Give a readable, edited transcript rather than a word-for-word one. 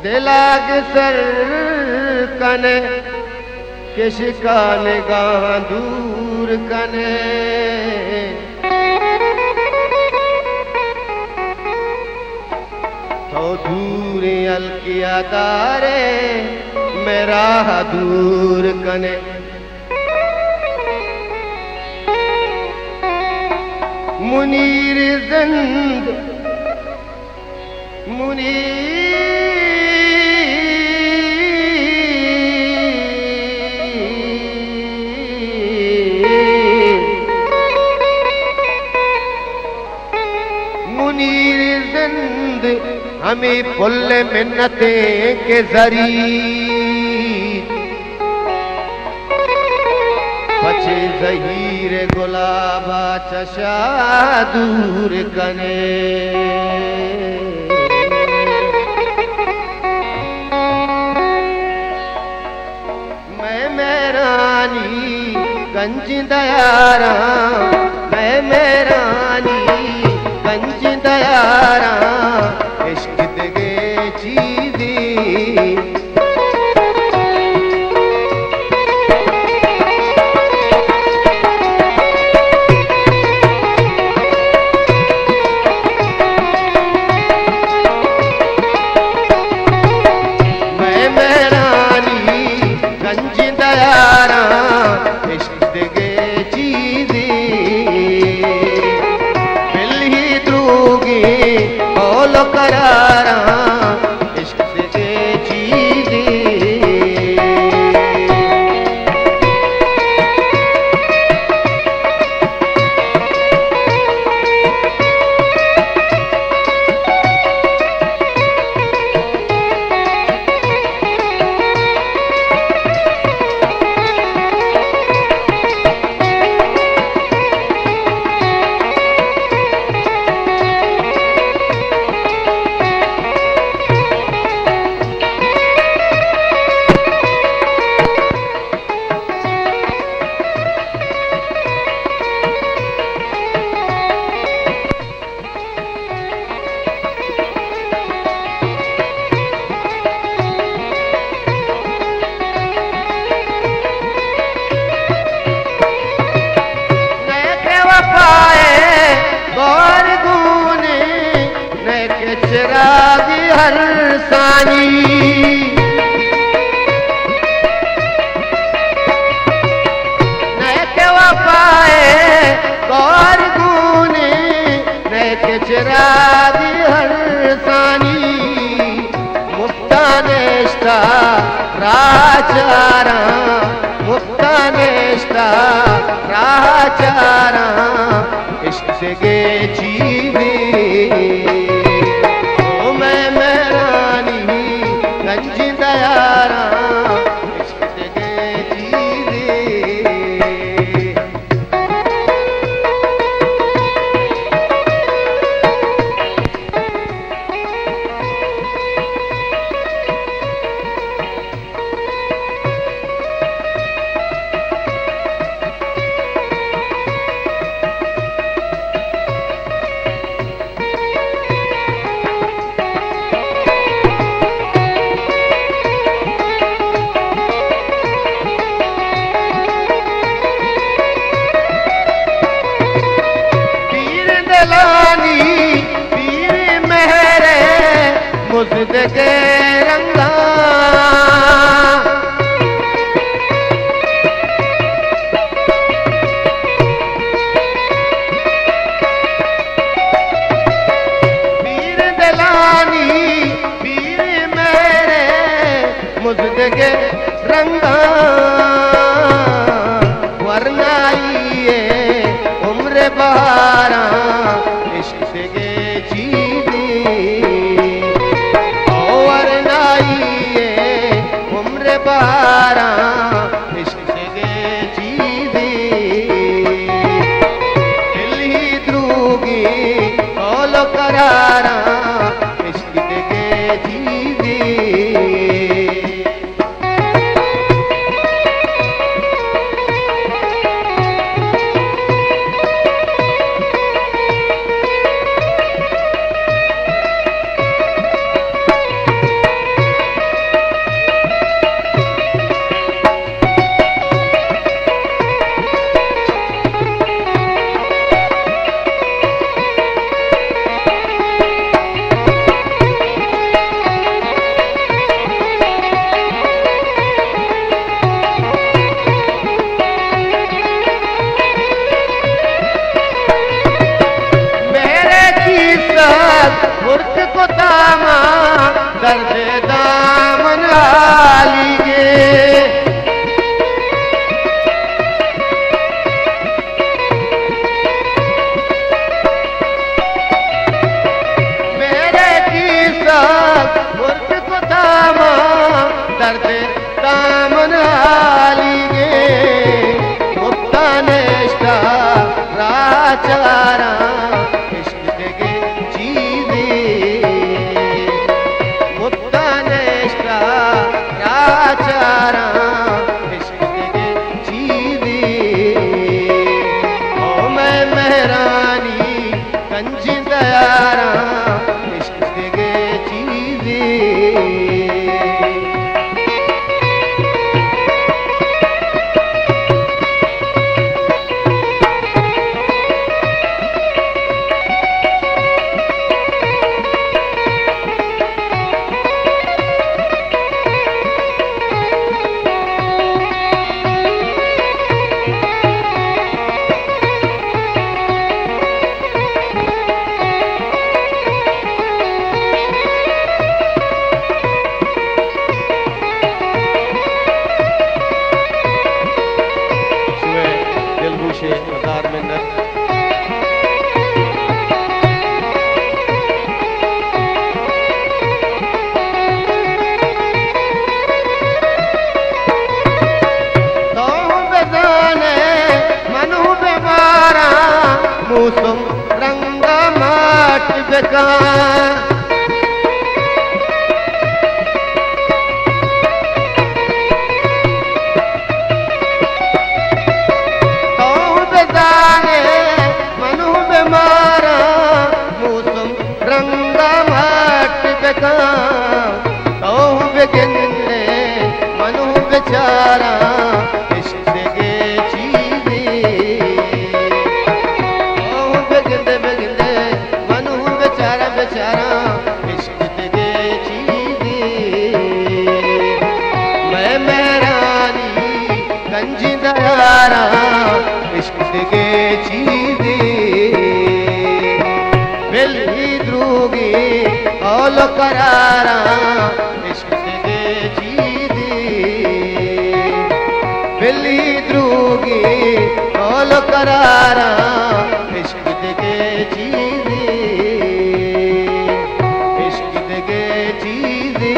दिलाग sir कने किसका निगाह दूर कने तो दूर अलकिया दारे मेरा दूर कने मुनीर जिंद मुनीर जिंद हमें पुल मिन्नते के जरी पछे जहीर गुलाबा चशा दूर कने मैं मेरानी गंज दयारा मैं मेरानी गंज दयारा इश्क दगे चीदी करारा इश्क दे चीज़ी चिराग हर सानी नैके वफाए गौर गुने नैके चिराग हर सानी मुक्ता नेश्ता राचारा मुक्ता नेश्ता राचारा इश्क के चीज़े मुझदे रंगा पीर दलानी पीर मेरे मुझदे रंगा वरनाइए उम्र बहारा इश्क के चीज़ी बारा इश्क के चीज़े दिल ही द्रूगी ओलो करारा इश्क के चीज़े हालीगे मेरे की सब मुर्द को दामा दर्द दामन हालीगे मुक्ता नेष्टा राचारा इश्क देगे चीज़े मुक्ता नेष्टा राचारा इश्क देगे चीज़े ओ मैं मेहरानी कंजी दयारा इश्क देगे चीज़े मदार मिन्नत तो बेदाने मनु बेमारा मौसम रंगा माट बेका बेगिंदे मनु बेचारा इश्क देगे चीज़े बेगिंदे बेगिंदे मनु बेचारा बेचारा इश्क देगे चीज़े मैं मेहरानी कंजी दयारा इश्क देगे चीज़े बिल ही द्रूगी औलो करारा इश्क देगे चीज़े बिल्ली द्रूगी औलो करारा इश्क देगे चीज़े इश्क देगे चीज़े